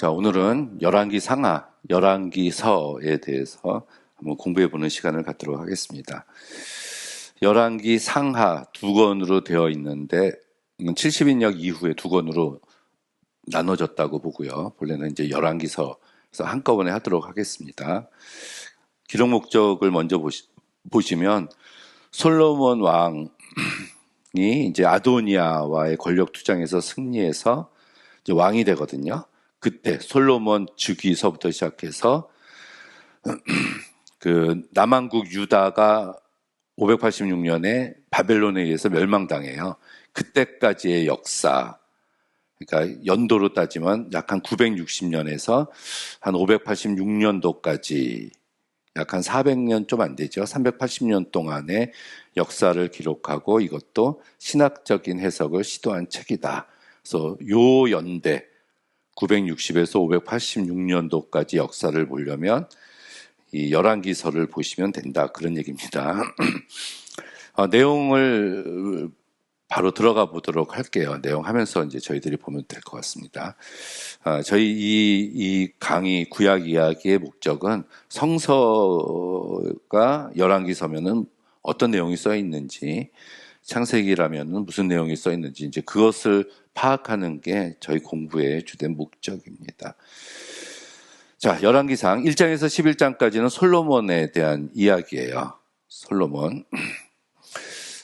자, 오늘은 열왕기 상하, 열왕기서에 대해서 한번 공부해보는 시간을 갖도록 하겠습니다. 열왕기 상하 두 권으로 되어 있는데 70인역 이후에 두 권으로 나눠졌다고 보고요. 본래는 이제 열왕기서에서 한꺼번에 하도록 하겠습니다. 기록 목적을 먼저 보시면 솔로몬 왕이 이제 아도니아와의 권력 투쟁에서 승리해서 이제 왕이 되거든요. 그때 솔로몬 즉위서부터 시작해서 그 남한국 유다가 586년에 바벨론에 의해서 멸망당해요. 그때까지의 역사, 그러니까 연도로 따지면 약 한 960년에서 한 586년도까지 약 한 400년 좀 안 되죠. 380년 동안의 역사를 기록하고 이것도 신학적인 해석을 시도한 책이다. 그래서 요 연대 960에서 586년도까지 역사를 보려면 이 열왕기서를 보시면 된다. 그런 얘기입니다. 내용을 바로 들어가 보도록 할게요. 내용 하면서 이제 저희들이 보면 될 것 같습니다. 저희 이 강의 구약 이야기의 목적은 성서가 열왕기서면은 어떤 내용이 써 있는지, 창세기라면은 무슨 내용이 써 있는지 이제 그것을 파악하는 게 저희 공부의 주된 목적입니다. 자, 열왕기상 1장에서 11장까지는 솔로몬에 대한 이야기예요. 솔로몬.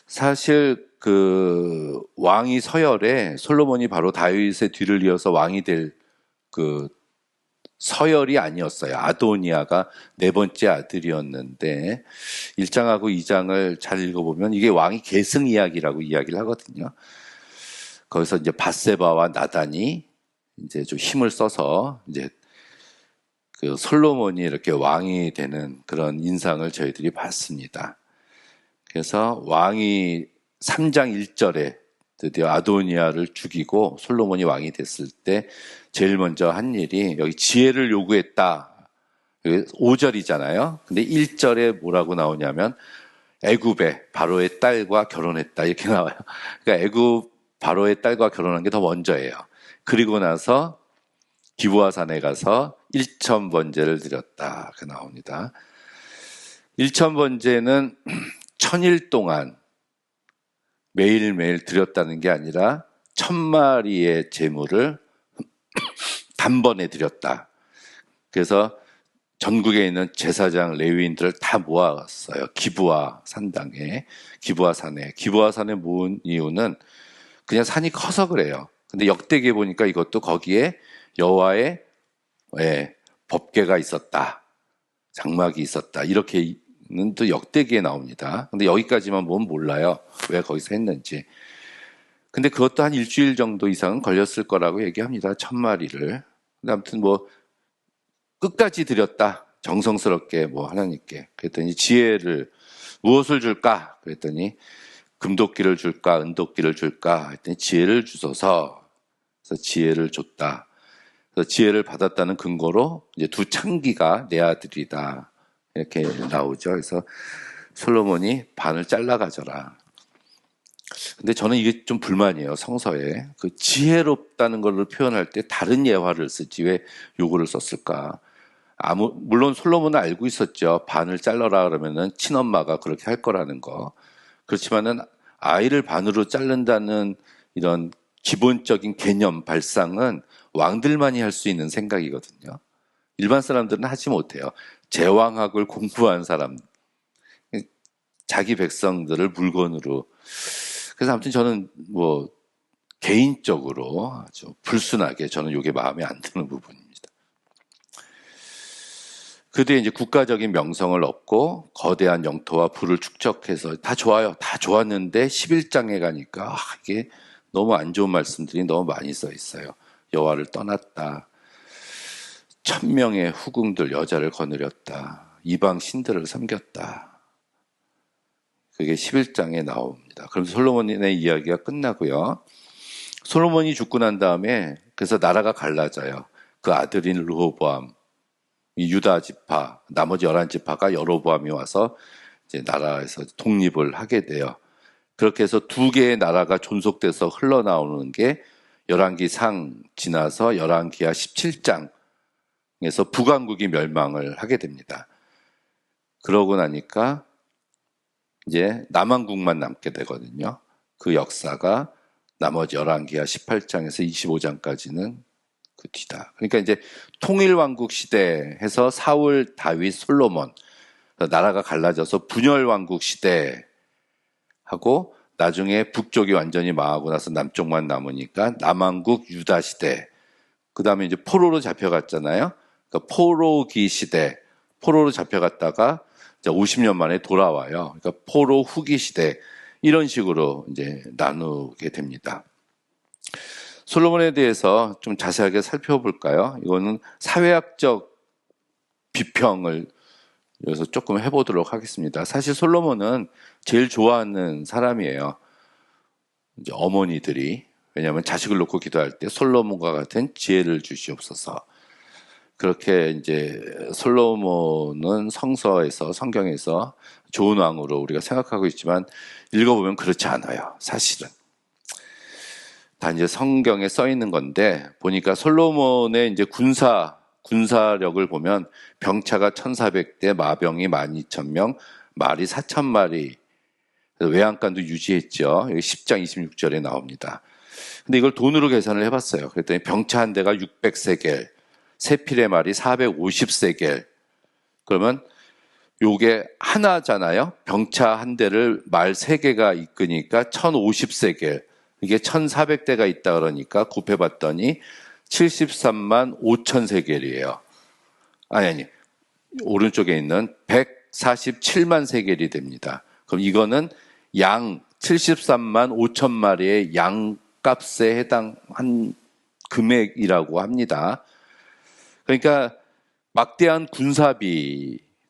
사실 그 왕이 서열에 솔로몬이 바로 다윗의 뒤를 이어서 왕이 될 그 서열이 아니었어요. 아도니아가 네 번째 아들이었는데 1장하고 2장을 잘 읽어보면 이게 왕이 계승 이야기라고 이야기를 하거든요. 거기서 이제 밧세바와 나단이 이제 좀 힘을 써서 이제 그 솔로몬이 이렇게 왕이 되는 그런 인상을 저희들이 봤습니다. 그래서 왕이 3장 1절에 드디어 아도니아를 죽이고 솔로몬이 왕이 됐을 때 제일 먼저 한 일이 여기 지혜를 요구했다. 5절이잖아요. 근데 1절에 뭐라고 나오냐면 애굽의 바로의 딸과 결혼했다 이렇게 나와요. 그러니까 애굽 바로의 딸과 결혼한 게 더 먼저예요. 그리고 나서 기브아산에 가서 1,000번제를 드렸다. 그 나옵니다. 1,000번제는 1000일 동안 매일매일 드렸다는 게 아니라 1000마리의 제물을 단번에 드렸다. 그래서 전국에 있는 제사장 레위인들을 다 모았어요. 기브아 산당에, 기브아산에 모은 이유는 그냥 산이 커서 그래요. 근데 역대기에 보니까 이것도 거기에 여호와의 법궤가 있었다. 장막이 있었다. 이렇게는 또 역대기에 나옵니다. 근데 여기까지만 보면 몰라요. 왜 거기서 했는지. 근데 그것도 한 일주일 정도 이상은 걸렸을 거라고 얘기합니다. 1000마리를. 근데 아무튼 뭐 끝까지 드렸다. 정성스럽게 뭐 하나님께. 그랬더니 지혜를 무엇을 줄까? 그랬더니 금도끼를 줄까? 은도끼를 줄까? 했더니 지혜를 주소서. 그래서 지혜를 줬다. 그래서 지혜를 받았다는 근거로 이제 두 창기가 내 아들이다. 이렇게 나오죠. 그래서 솔로몬이 반을 잘라 가져라. 근데 저는 이게 좀 불만이에요. 성서에. 그 지혜롭다는 걸 표현할 때 다른 예화를 쓰지 왜 요거를 썼을까? 물론 솔로몬은 알고 있었죠. 반을 잘라라 그러면은 친엄마가 그렇게 할 거라는 거. 그렇지만은 아이를 반으로 자른다는 이런 기본적인 개념 발상은 왕들만이 할 수 있는 생각이거든요. 일반 사람들은 하지 못해요. 제왕학을 공부한 사람, 자기 백성들을 물건으로. 그래서 아무튼 저는 뭐 개인적으로 아주 불순하게 저는 이게 마음에 안 드는 부분입니다. 그 뒤에 이제 국가적인 명성을 얻고 거대한 영토와 부를 축적해서 다 좋아요. 다 좋았는데 11장에 가니까 이게 너무 안 좋은 말씀들이 너무 많이 써 있어요. 여호와를 떠났다. 1000명의 후궁들 여자를 거느렸다. 이방 신들을 섬겼다. 그게 11장에 나옵니다. 그럼 솔로몬의 이야기가 끝나고요. 솔로몬이 죽고 난 다음에 그래서 나라가 갈라져요. 그 아들인 르호보암, 이 유다 지파, 나머지 11지파가 여로보암이 와서 이제 나라에서 독립을 하게 돼요. 그렇게 해서 두 개의 나라가 존속돼서 흘러나오는 게 열왕기상 지나서 열왕기하 17장에서 북왕국이 멸망을 하게 됩니다. 그러고 나니까 이제 남왕국만 남게 되거든요. 그 역사가 나머지 열왕기하 18장에서 25장까지는 그 뒤다. 그러니까 이제 통일왕국 시대 해서 사울, 다윗, 솔로몬 나라가 갈라져서 분열왕국 시대 하고 나중에 북쪽이 완전히 망하고 나서 남쪽만 남으니까 남왕국 유다 시대. 그 다음에 이제 포로로 잡혀갔잖아요. 그러니까 포로기 시대. 포로로 잡혀갔다가 50년 만에 돌아와요. 그러니까 포로 후기 시대. 이런 식으로 이제 나누게 됩니다. 솔로몬에 대해서 좀 자세하게 살펴볼까요? 이거는 사회학적 비평을 여기서 조금 해보도록 하겠습니다. 사실 솔로몬은 제일 좋아하는 사람이에요. 이제 어머니들이. 왜냐하면 자식을 놓고 기도할 때 솔로몬과 같은 지혜를 주시옵소서. 그렇게 이제 솔로몬은 성서에서, 성경에서 좋은 왕으로 우리가 생각하고 있지만 읽어보면 그렇지 않아요. 사실은. 다 이제 성경에 써 있는 건데 보니까 솔로몬의 이제 군사력을 보면 병차가 1,400대, 마병이 12,000명, 말이 4,000마리, 외양간도 유지했죠. 여기 10장 26절에 나옵니다. 근데 이걸 돈으로 계산을 해봤어요. 그랬더니 병차 한 대가 600세겔, 세필의 말이 450세겔. 그러면 요게 하나잖아요. 병차 한 대를 말 3개가 이끄니까 1,050세겔. 이게 1,400대가 있다 그러니까 곱해봤더니 73만 5천 세겔이에요. 아니, 오른쪽에 있는 147만 세겔이 됩니다. 그럼 이거는 양 73만 5천 마리의 양값에 해당한 금액이라고 합니다. 그러니까 막대한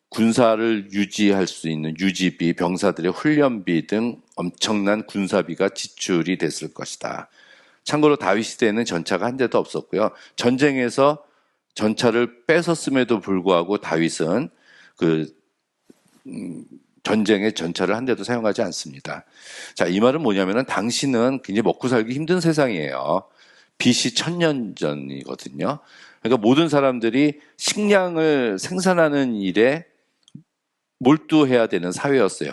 군사를 유지할 수 있는 유지비, 병사들의 훈련비 등 엄청난 군사비가 지출이 됐을 것이다. 참고로 다윗 시대에는 전차가 한 대도 없었고요. 전쟁에서 전차를 뺏었음에도 불구하고 다윗은 전쟁에 전차를 한 대도 사용하지 않습니다. 자, 이 말은 뭐냐면은 당시는 굉장히 먹고 살기 힘든 세상이에요. BC 1000년 전이거든요. 그러니까 모든 사람들이 식량을 생산하는 일에 몰두해야 되는 사회였어요.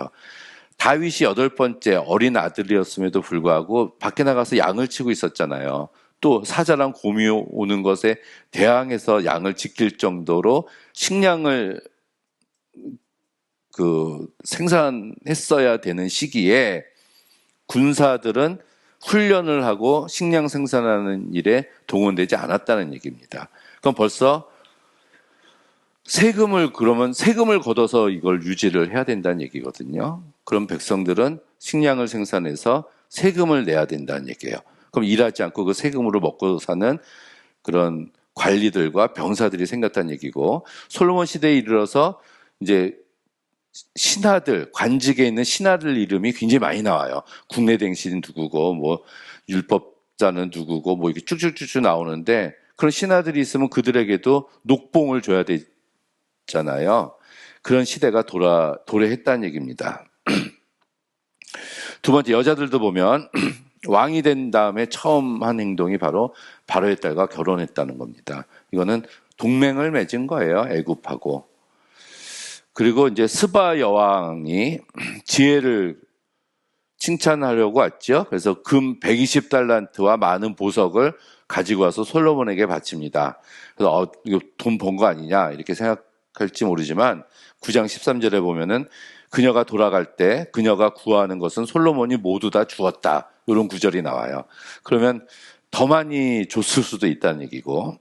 다윗이 8번째 어린 아들이었음에도 불구하고 밖에 나가서 양을 치고 있었잖아요. 또 사자랑 곰이 오는 것에 대항해서 양을 지킬 정도로 식량을 생산했어야 되는 시기에 군사들은 훈련을 하고 식량 생산하는 일에 동원되지 않았다는 얘기입니다. 그럼 벌써 세금을 걷어서 이걸 유지를 해야 된다는 얘기거든요. 그럼 백성들은 식량을 생산해서 세금을 내야 된다는 얘기예요. 그럼 일하지 않고 그 세금으로 먹고 사는 그런 관리들과 병사들이 생겼다는 얘기고, 솔로몬 시대에 이르러서 이제 신하들, 관직에 있는 신하들 이름이 굉장히 많이 나와요. 국내 댕신 누구고, 뭐 율법자는 누구고, 뭐 이렇게 쭉쭉쭉쭉 나오는데, 그런 신하들이 있으면 그들에게도 녹봉을 줘야 되잖아요. 그런 시대가 도래했다는 얘기입니다. 두 번째, 여자들도 보면 왕이 된 다음에 처음 한 행동이 바로 바로의 딸과 결혼했다는 겁니다. 이거는 동맹을 맺은 거예요, 애굽하고. 그리고 이제 스바 여왕이 지혜를 칭찬하려고 왔죠. 그래서 금 120달란트와 많은 보석을 가지고 와서 솔로몬에게 바칩니다. 그래서 이거 돈 번 거 아니냐 이렇게 생각할지 모르지만 9장 13절에 보면은 그녀가 돌아갈 때 그녀가 구하는 것은 솔로몬이 모두 다 주었다. 이런 구절이 나와요. 그러면 더 많이 줬을 수도 있다는 얘기고,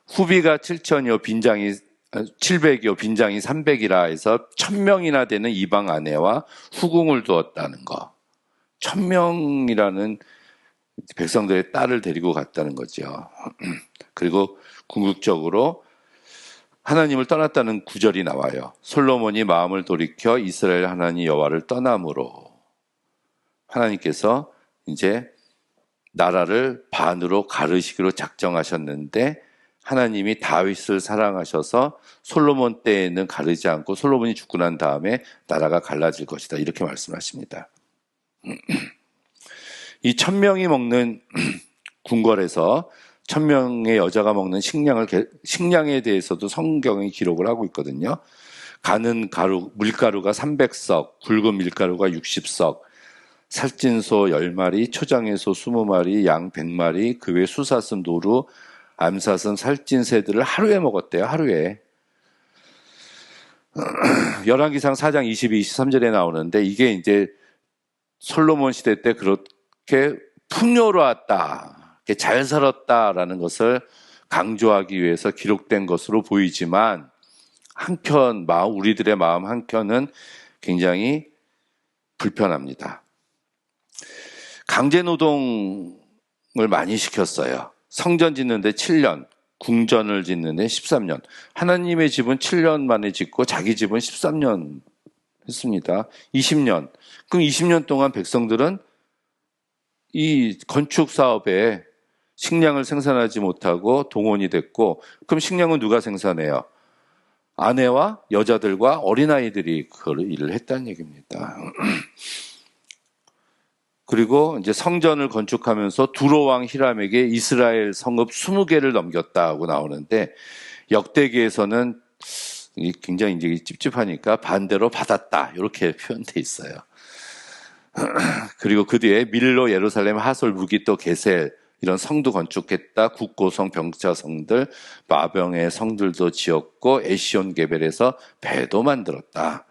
후비가 7천이요 빈장이 700이요 빈장이 300이라 해서 1000명이나 되는 이방 아내와 후궁을 두었다는 거. 1000명이라는 백성들의 딸을 데리고 갔다는 거죠. 그리고 궁극적으로 하나님을 떠났다는 구절이 나와요. 솔로몬이 마음을 돌이켜 이스라엘 하나님 여호와를 떠남으로 하나님께서 이제 나라를 반으로 가르시기로 작정하셨는데 하나님이 다윗을 사랑하셔서 솔로몬 때에는 가르지 않고 솔로몬이 죽고 난 다음에 나라가 갈라질 것이다. 이렇게 말씀하십니다. 이 1000명이 먹는 궁궐에서 1000명의 여자가 먹는 식량에 대해서도 성경이 기록을 하고 있거든요. 가는 밀가루가 300석, 굵은 밀가루가 60석, 살찐소 10마리, 초장의소 20마리, 양 100마리, 그 외 수사슴, 노루, 암사슴, 살찐 새들을 하루에 먹었대요. 하루에. 열왕기상 4장 22, 23절에 나오는데 이게 이제 솔로몬 시대 때 그렇게 풍요로웠다, 잘 살았다라는 것을 강조하기 위해서 기록된 것으로 보이지만 한편 우리들의 마음 한켠은 굉장히 불편합니다. 강제노동을 많이 시켰어요. 성전 짓는데 7년, 궁전을 짓는데 13년. 하나님의 집은 7년 만에 짓고 자기 집은 13년 했습니다. 20년. 그럼 20년 동안 백성들은 이 건축 사업에 식량을 생산하지 못하고 동원이 됐고, 그럼 식량은 누가 생산해요? 아내와 여자들과 어린아이들이 그 일을 했다는 얘기입니다. 그리고 이제 성전을 건축하면서 두로왕 히람에게 이스라엘 성읍 20개를 넘겼다고 나오는데, 역대기에서는 굉장히 이제 찝찝하니까 반대로 받았다 이렇게 표현돼 있어요. 그리고 그 뒤에 밀로, 예루살렘, 하솔, 무기또, 게셀 이런 성도 건축했다. 국고성, 병차성들, 마병의 성들도 지었고 에시온 게벨에서 배도 만들었다.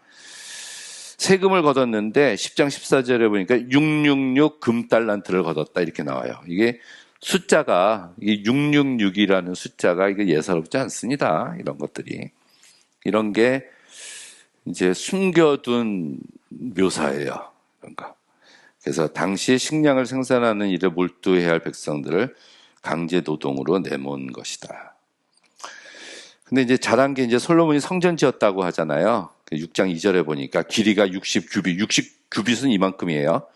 세금을 걷었는데 10장 14절에 보니까 666 금달란트를 걷었다 이렇게 나와요. 이게 숫자가, 이게 666이라는 숫자가 이게 예사롭지 않습니다. 이런 것들이. 이런 게 이제 숨겨둔 묘사예요. 이런 거. 그래서 당시 식량을 생산하는 일에 몰두해야 할 백성들을 강제 노동으로 내몬 것이다. 근데 이제 잘한 게 이제 솔로몬이 성전 지었다고 하잖아요. 6장 2절에 보니까 길이가 60규빗, 60규빗은 이만큼이에요.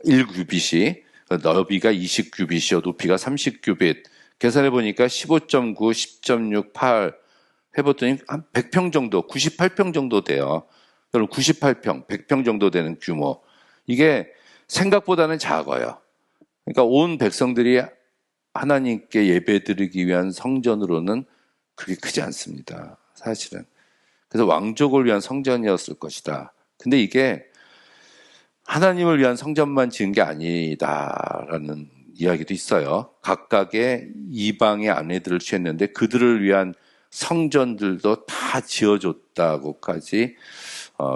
1규빗이, 너비가 20규빗이요, 높이가 30규빗. 계산해 보니까 15.9, 10.6, 8 해봤더니 한 100평 정도, 98평 정도 돼요. 여러분 98평, 100평 정도 되는 규모. 이게 생각보다는 작아요. 그러니까 온 백성들이 하나님께 예배드리기 위한 성전으로는 그렇게 크지 않습니다. 사실은. 그래서 왕족을 위한 성전이었을 것이다. 근데 이게 하나님을 위한 성전만 지은 게 아니다라는 이야기도 있어요. 각각의 이방의 아내들을 취했는데 그들을 위한 성전들도 다 지어줬다고까지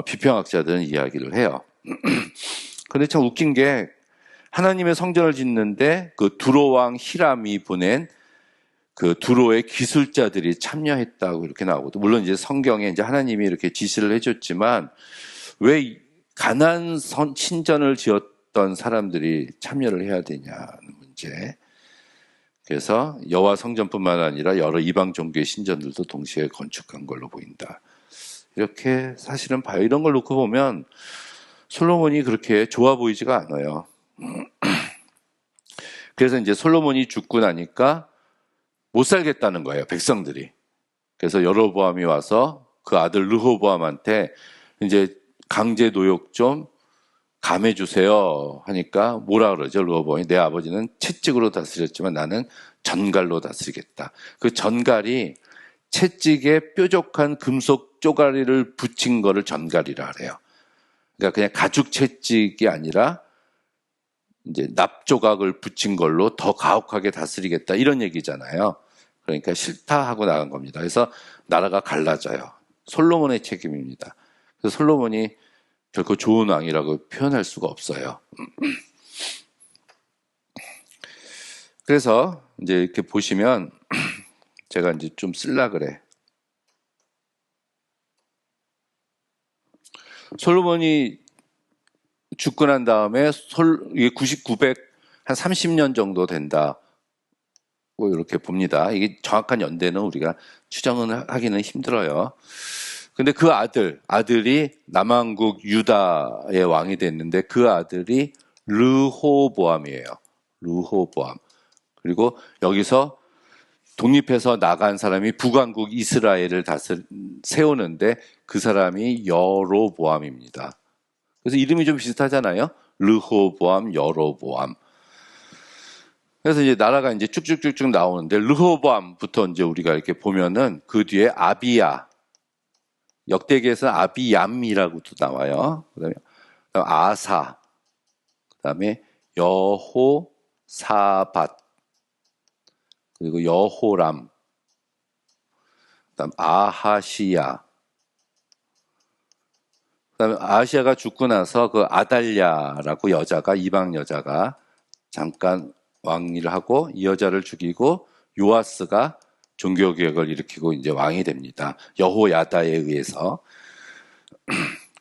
비평학자들은 이야기를 해요. 그런데 참 웃긴 게 하나님의 성전을 짓는데 그 두로왕 히람이 보낸 그 두로의 기술자들이 참여했다고 이렇게 나오거든요. 물론 이제 성경에 이제 하나님이 이렇게 지시를 해줬지만 왜 가나안 신전을 지었던 사람들이 참여를 해야 되냐는 문제. 그래서 여호와 성전뿐만 아니라 여러 이방 종교의 신전들도 동시에 건축한 걸로 보인다. 이렇게 사실은 봐요. 이런 걸 놓고 보면 솔로몬이 그렇게 좋아 보이지가 않아요. 그래서 이제 솔로몬이 죽고 나니까 못 살겠다는 거예요, 백성들이. 그래서 여로보암이 와서 그 아들 르호보암한테 이제 강제 노역 좀 감해주세요 하니까 뭐라 그러죠, 르호보암이? 내 아버지는 채찍으로 다스렸지만 나는 전갈로 다스리겠다. 그 전갈이 채찍에 뾰족한 금속 쪼가리를 붙인 거를 전갈이라 그래요. 그러니까 그냥 가죽 채찍이 아니라 이제 납조각을 붙인 걸로 더 가혹하게 다스리겠다 이런 얘기잖아요. 그러니까 싫다 하고 나간 겁니다. 그래서 나라가 갈라져요. 솔로몬의 책임입니다. 그래서 솔로몬이 결코 좋은 왕이라고 표현할 수가 없어요. 그래서 이제 이렇게 보시면 제가 이제 좀 쓸라 그래. 솔로몬이 죽고 난 다음에 이게 900, 한 30년 정도 된다. 이렇게 봅니다. 이게 정확한 연대는 우리가 추정은 하기는 힘들어요. 근데 그 아들이 남왕국 유다의 왕이 됐는데 그 아들이 르호보암이에요. 르호보암. 그리고 여기서 독립해서 나간 사람이 북왕국 이스라엘을 세우는데 그 사람이 여로보암입니다. 그래서 이름이 좀 비슷하잖아요. 르호보암, 여로보암. 그래서 이제 나라가 이제 쭉쭉쭉쭉 나오는데 르호보암부터 이제 우리가 이렇게 보면은 그 뒤에 아비야, 역대기에서는 아비얌이라고도 나와요. 그다음에 아사, 그다음에 여호사밧, 그리고 여호람, 그다음 아하시야. 그다음에 아하시야가 죽고 나서 그 아달랴라고 여자가, 이방 여자가 잠깐 왕위를 하고 이 여자를 죽이고 요아스가 종교개혁을 일으키고 이제 왕이 됩니다. 여호야다에 의해서.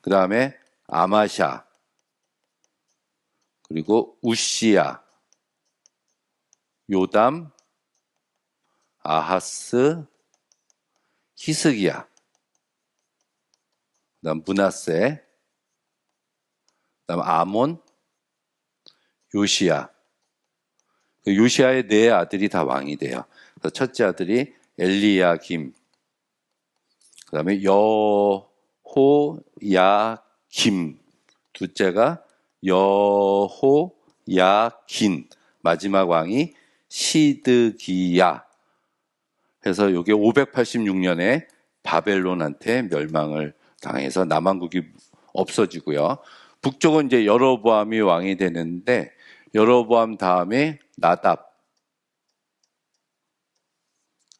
그 다음에 아마샤, 그리고 우시야, 요담, 아하스, 히스기야, 그 다음 므낫세, 그 다음 아몬, 요시야. 요시야의 네 아들이 다 왕이 돼요. 그래서 첫째 아들이 엘리야김, 그 다음에 여호야김, 둘째가 여호야긴, 마지막 왕이 시드기야. 해서 이게 586년에 바벨론한테 멸망을 당해서 남왕국이 없어지고요. 북쪽은 이제 여로보암이 왕이 되는데 여로보암 다음에 나답,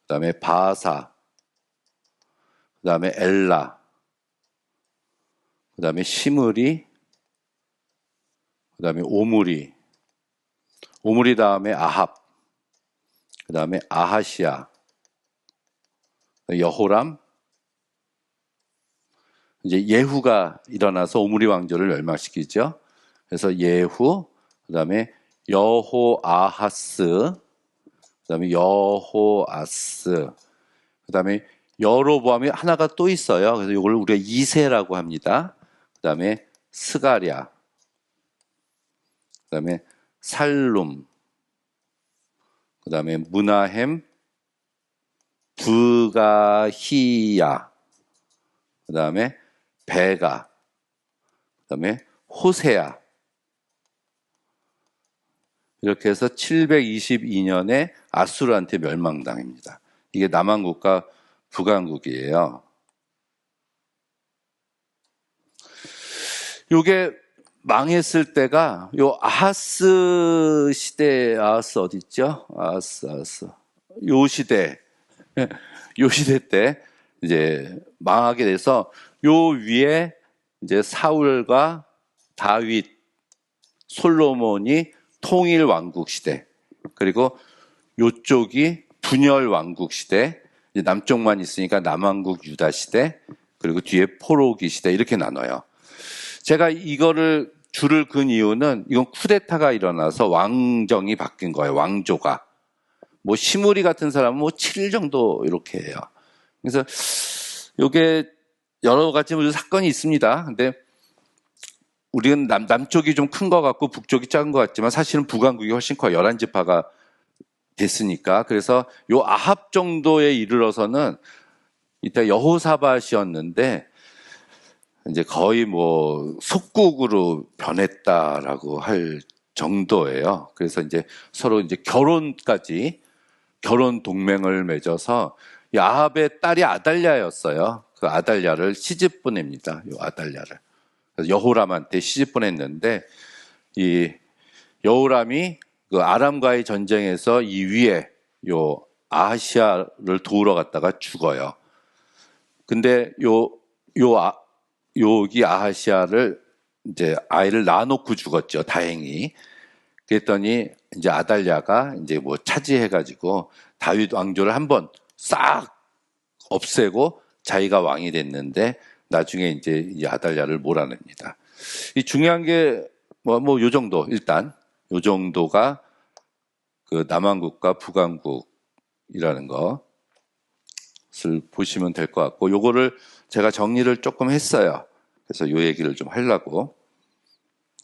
그 다음에 바사, 그 다음에 엘라, 그 다음에 시므리, 그 다음에 오므리, 오므리 다음에 아합, 그 다음에 아하시야, 여호람, 이제 예후가 일어나서 오므리 왕조를 멸망시키죠. 그래서 예후, 그 다음에 여호아하스, 그 다음에 여호아스, 그 다음에 여로보암이 하나가 또 있어요. 그래서 이걸 우리가 2세라고 합니다. 그 다음에 스가랴, 그 다음에 살룸, 그 다음에 무나햄, 부가히야, 그 다음에 베가, 그 다음에 호세야. 이렇게 해서 722년에 아수르한테 멸망당합니다. 이게 남왕국과 북왕국이에요. 요게 망했을 때가 요 아하스 시대, 아하스 어디 있죠? 아하스. 요 시대 때 이제 망하게 돼서 요 위에 이제 사울과 다윗, 솔로몬이 통일 왕국 시대, 그리고 요쪽이 분열 왕국 시대, 이제 남쪽만 있으니까 남왕국 유다 시대, 그리고 뒤에 포로기 시대, 이렇게 나눠요. 제가 이거를 줄을 그은 이유는 이건 쿠데타가 일어나서 왕정이 바뀐 거예요. 왕조가. 뭐 시므리 같은 사람은 뭐 7일 정도 이렇게 해요. 그래서 이게 여러 가지 사건이 있습니다. 근데 우리는 남쪽이 좀 큰 것 같고 북쪽이 작은 것 같지만 사실은 북왕국이 훨씬 커요. 11지파가 됐으니까. 그래서 요 아합 정도에 이르러서는 이때 여호사밧이었는데 이제 거의 뭐 속국으로 변했다라고 할 정도예요. 그래서 이제 서로 이제 결혼 동맹을 맺어서 이 아합의 딸이 아달랴였어요. 그 아달랴를 시집 보냅니다. 요 아달랴를. 그래서 여호람한테 시집 보냈는데 이 여호람이 그 아람과의 전쟁에서 이 위에 요 아하시아를 도우러 갔다가 죽어요. 근데 여기 아하시아를 이제 아이를 낳아놓고 죽었죠. 다행히. 그랬더니 이제 아달랴가 이제 뭐 차지해가지고 다윗 왕조를 한번 싹 없애고 자기가 왕이 됐는데 나중에 이제 이 아달랴를 몰아냅니다. 이 중요한 게 뭐 요 정도, 일단 요 정도가 그 남왕국과 북왕국이라는 것을 보시면 될 것 같고, 요거를 제가 정리를 조금 했어요. 그래서 요 얘기를 좀 하려고.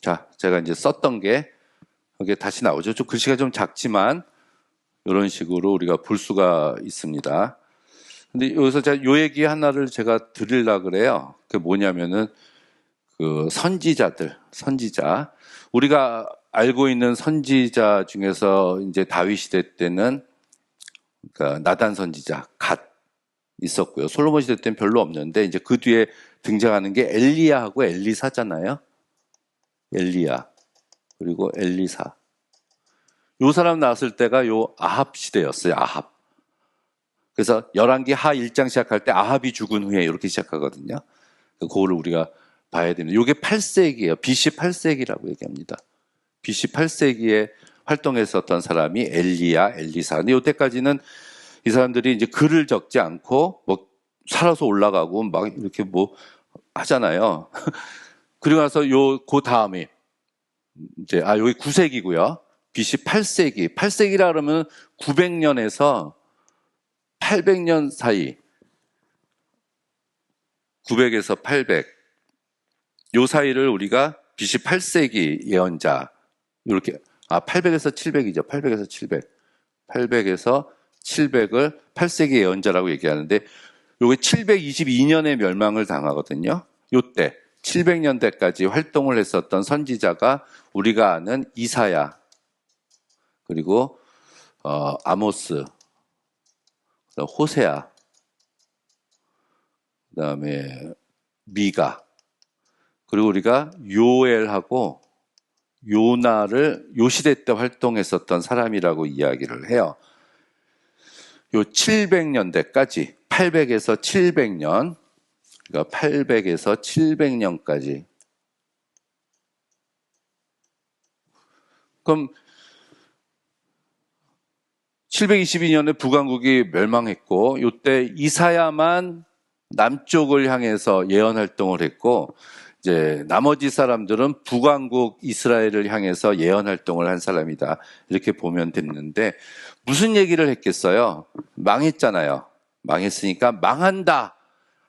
자, 제가 이제 썼던 게 여기 다시 나오죠. 좀 글씨가 좀 작지만 이런 식으로 우리가 볼 수가 있습니다. 근데 여기서 제가 요 얘기 하나를 제가 드리려고 그래요. 그게 뭐냐면은 그 선지자. 우리가 알고 있는 선지자 중에서 이제 다윗 시대 때는 그러니까 나단 선지자, 갓 있었고요. 솔로몬 시대 때는 별로 없는데 이제 그 뒤에 등장하는 게 엘리야하고 엘리사잖아요. 엘리야 그리고 엘리사. 요 사람 나왔을 때가 요 아합 시대였어요. 아합. 그래서 열왕기 하 1장 시작할 때 아합이 죽은 후에 이렇게 시작하거든요. 그거를 우리가 봐야 됩니다. 이게 8세기예요. BC 8세기라고 얘기합니다. BC 8세기에 활동했었던 사람이 엘리야, 엘리사. 근데 이때까지는 이 사람들이 이제 글을 적지 않고 뭐 살아서 올라가고 막 이렇게 뭐 하잖아요. 그리고 나서 그 다음에 이제 여기 9세기고요. BC 8세기. 8세기라 그러면 900년에서 800년 사이. 900에서 800. 요 사이를 우리가 BC 8세기 예언자 이렇게 800에서 700이죠. 800에서 700. 800에서 700을 8세기 예언자라고 얘기하는데 요게 722년에 멸망을 당하거든요. 요때 700년대까지 활동을 했었던 선지자가 우리가 아는 이사야 그리고 아모스, 호세아, 그다음에 미가 그리고 우리가 요엘하고 요나를 요 시대 때 활동했었던 사람이라고 이야기를 해요. 요 700년대까지 800에서 700년 그러니까 800에서 700년까지 그럼 722년에 북왕국이 멸망했고 이때 이사야만 남쪽을 향해서 예언 활동을 했고 이제 나머지 사람들은 북왕국 이스라엘을 향해서 예언 활동을 한 사람이다. 이렇게 보면 됐는데 무슨 얘기를 했겠어요? 망했잖아요. 망했으니까 망한다.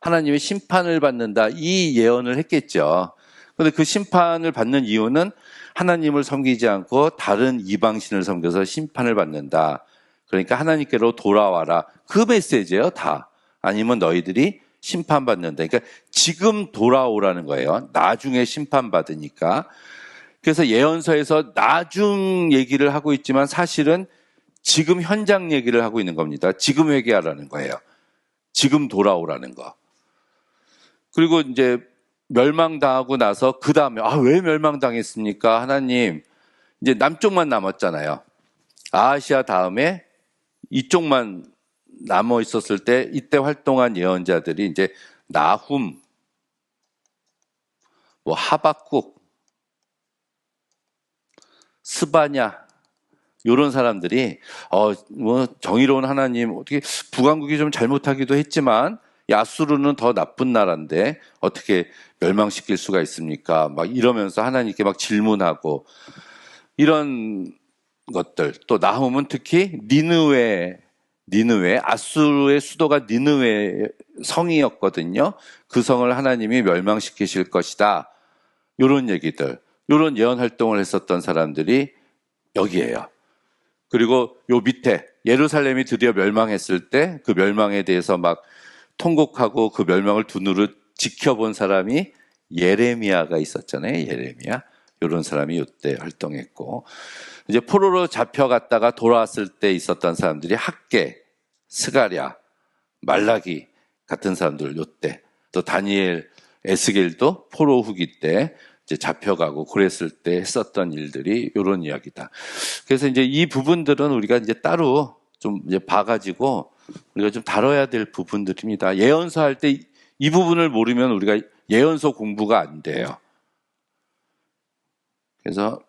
하나님의 심판을 받는다. 이 예언을 했겠죠. 그런데 그 심판을 받는 이유는 하나님을 섬기지 않고 다른 이방신을 섬겨서 심판을 받는다. 그러니까 하나님께로 돌아와라. 그 메시지예요, 다. 아니면 너희들이 심판받는다. 그러니까 지금 돌아오라는 거예요. 나중에 심판받으니까. 그래서 예언서에서 나중 얘기를 하고 있지만 사실은 지금 현장 얘기를 하고 있는 겁니다. 지금 회개하라는 거예요. 지금 돌아오라는 거. 그리고 이제 멸망당하고 나서 그 다음에 왜 멸망당했습니까? 하나님 이제 남쪽만 남았잖아요. 아하시아 다음에 이쪽만 남아 있었을 때 이때 활동한 예언자들이 이제 나훔, 뭐 하박국, 스바냐 이런 사람들이 뭐 정의로운 하나님 어떻게 북왕국이 좀 잘못하기도 했지만 야수르는 더 나쁜 나라인데 어떻게 멸망시킬 수가 있습니까? 막 이러면서 하나님께 막 질문하고 이런 것들. 또 나훔은 특히 니느웨 아수르의 수도가 니느웨 성이었거든요. 그 성을 하나님이 멸망시키실 것이다. 이런 얘기들, 이런 예언 활동을 했었던 사람들이 여기에요. 그리고 요 밑에 예루살렘이 드디어 멸망했을 때 그 멸망에 대해서 막 통곡하고 그 멸망을 두 눈으로 지켜본 사람이 예레미야가 있었잖아요. 예레미야. 이런 사람이 이때 활동했고 이제 포로로 잡혀갔다가 돌아왔을 때 있었던 사람들이 학개, 스가랴, 말라기 같은 사람들 이때 또 다니엘, 에스겔도 포로 후기 때 이제 잡혀가고 그랬을 때 했었던 일들이 이런 이야기다. 그래서 이제 이 부분들은 우리가 이제 따로 좀 이제 봐가지고 우리가 좀 다뤄야 될 부분들입니다. 예언서 할 때 이 부분을 모르면 우리가 예언서 공부가 안 돼요. 그래서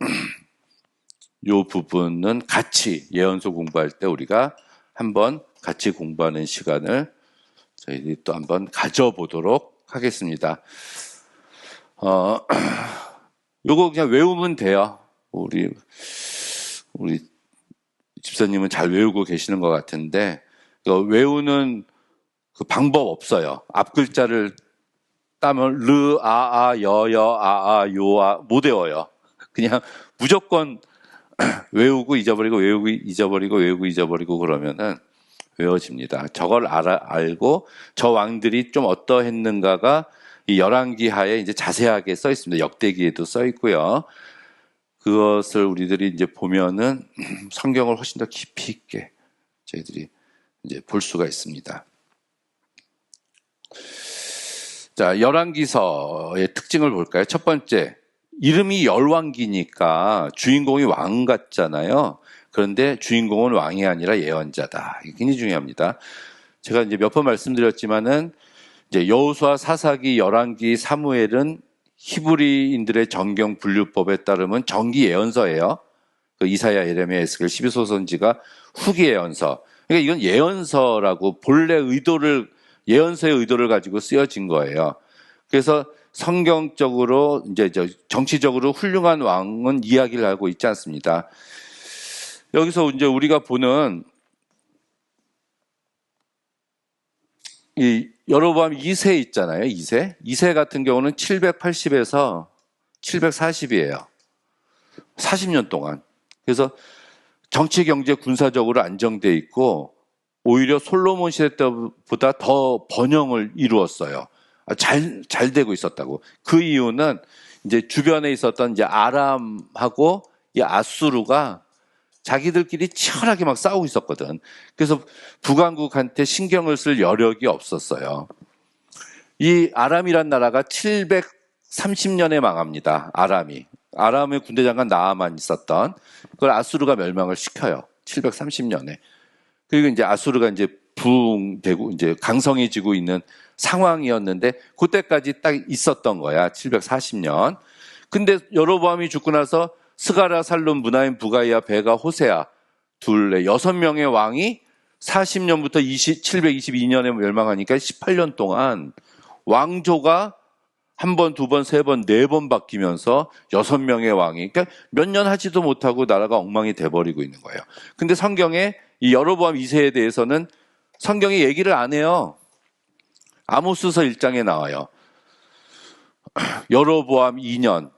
이 부분은 같이 예언서 공부할 때 우리가 한번 같이 공부하는 시간을 저희들이 또 한번 가져보도록 하겠습니다. 요거 그냥 외우면 돼요. 우리 집사님은 잘 외우고 계시는 것 같은데 외우는 그 방법 없어요. 앞 글자를 따면 르, 여여, 요아 못 외워요. 그냥 무조건 외우고 잊어버리고 외우고 잊어버리고 외우고 잊어버리고 그러면은 외워집니다. 저걸 알고 저 왕들이 좀 어떠했는가가 이 열왕기하에 이제 자세하게 써 있습니다. 역대기에도 써 있고요. 그것을 우리들이 이제 보면은 성경을 훨씬 더 깊이 있게 저희들이 이제 볼 수가 있습니다. 자, 열왕기서의 특징을 볼까요? 첫 번째, 이름이 열왕기니까 주인공이 왕 같잖아요. 그런데 주인공은 왕이 아니라 예언자다. 이게 굉장히 중요합니다. 제가 이제 몇 번 말씀드렸지만은 이제 여호수아, 사사기, 열왕기, 사무엘은 히브리인들의 정경 분류법에 따르면 정기 예언서예요. 그 이사야, 예레미야, 에스겔, 12소 선지가 후기 예언서. 그러니까 이건 예언서라고 본래 의도를 예언서의 의도를 가지고 쓰여진 거예요. 그래서 성경적으로 이제 정치적으로 훌륭한 왕은 이야기를 하고 있지 않습니다. 여기서 이제 우리가 보는 이 여로보암 2세 있잖아요. 2세 같은 경우는 780에서 740이에요. 40년 동안. 그래서 정치, 경제, 군사적으로 안정돼 있고 오히려 솔로몬 시대 때보다 더 번영을 이루었어요. 잘 되고 있었다고. 그 이유는 이제 주변에 있었던 이제 아람하고 이 아수르가 자기들끼리 치열하게 막 싸우고 있었거든. 그래서 북왕국한테 신경을 쓸 여력이 없었어요. 이 아람이란 나라가 730년에 망합니다. 아람의 군대 장관 나아만 있었던 그걸 아수르가 멸망을 시켜요. 730년에. 그리고 이제 아수르가 이제 부흥되고 이제 강성해지고 있는 상황이었는데 그때까지 딱 있었던 거야. 740년. 근데 여로보암이 죽고 나서 스가랴, 살룸, 므나임, 부가이아, 베가, 호세아 둘레 6명의 왕이 40년부터 722년에 멸망하니까 18년 동안 왕조가 한 번, 두 번, 세 번, 네 번 바뀌면서 6명의 왕이 그러니까 몇 년 하지도 못하고 나라가 엉망이 돼버리고 있는 거예요. 근데 성경에 이 여로보암 2세에 대해서는 성경이 얘기를 안 해요. 아모스서 1장에 나와요. 여로보암 2년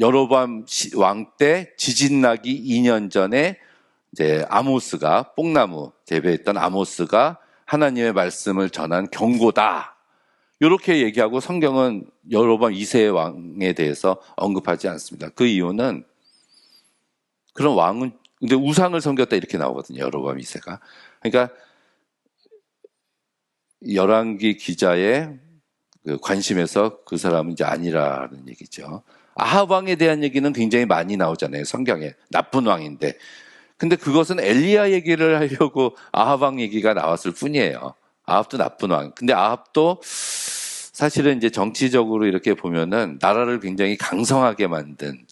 여로보암 왕 때 지진 나기 2년 전에 이제 아모스가 뽕나무 재배했던 아모스가 하나님의 말씀을 전한 경고다. 이렇게 얘기하고 성경은 여로보암 2세의 왕에 대해서 언급하지 않습니다. 그 이유는 그런 왕은 근데 우상을 섬겼다 이렇게 나오거든요. 여로보암 2세가. 그러니까 열왕기 기자의 그 관심에서 그 사람은 이제 아니라는 얘기죠. 아합 왕에 대한 얘기는 굉장히 많이 나오잖아요. 성경에. 나쁜 왕인데. 근데 그것은 엘리야 얘기를 하려고 아합 왕 얘기가 나왔을 뿐이에요. 아합도 나쁜 왕. 근데 아합도 사실은 이제 정치적으로 이렇게 보면은 나라를 굉장히 강성하게 만든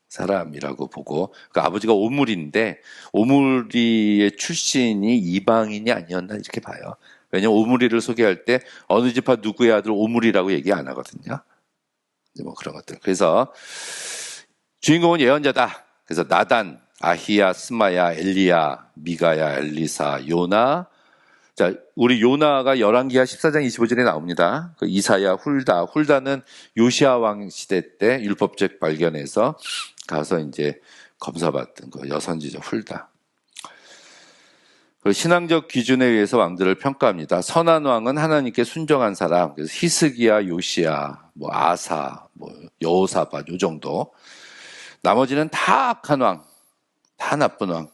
사람이라고 보고, 그 아버지가 오므리인데 오므리의 출신이 이방인이 아니었나 이렇게 봐요. 왜냐면 오므리를 소개할 때 어느 집파 누구의 아들 오므리라고 얘기 안 하거든요. 뭐 그런 것들. 그래서 주인공은 예언자다. 그래서 나단, 아히야, 스마야, 엘리야, 미가야, 엘리사, 요나. 자, 우리 요나가 열왕기하 14장 25절에 나옵니다. 그 이사야, 훌다는 요시아 왕 시대 때 율법책 발견해서 가서 이제 검사받던 그 여선지죠, 훌다. 그 신앙적 기준에 의해서 왕들을 평가합니다. 선한 왕은 하나님께 순종한 사람. 그래서 히스기야, 요시야, 뭐 아사, 뭐 여호사밧 요 정도. 나머지는 다 악한 왕, 다 나쁜 왕.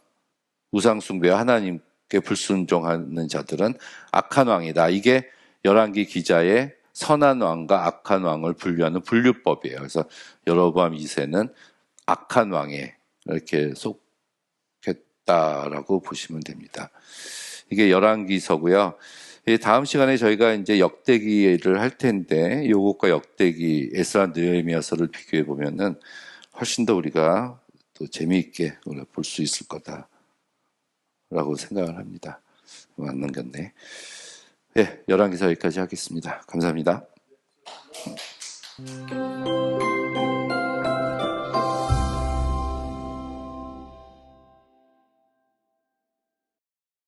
우상 숭배와 하나님께 불순종하는 자들은 악한 왕이다. 이게 열왕기 기자의 선한 왕과 악한 왕을 분류하는 분류법이에요. 그래서 여로보암 2세는 악한 왕에 이렇게 속했다라고 보시면 됩니다. 이게 열왕기서고요. 다음 시간에 저희가 이제 역대기를 할 텐데 요것과 역대기, 에스라, 느헤미야서를 비교해 보면은 훨씬 더 우리가 또 재미있게 볼 수 있을 거다라고 생각을 합니다. 안 넘겼네. 네, 열왕기서 여기까지 하겠습니다. 감사합니다.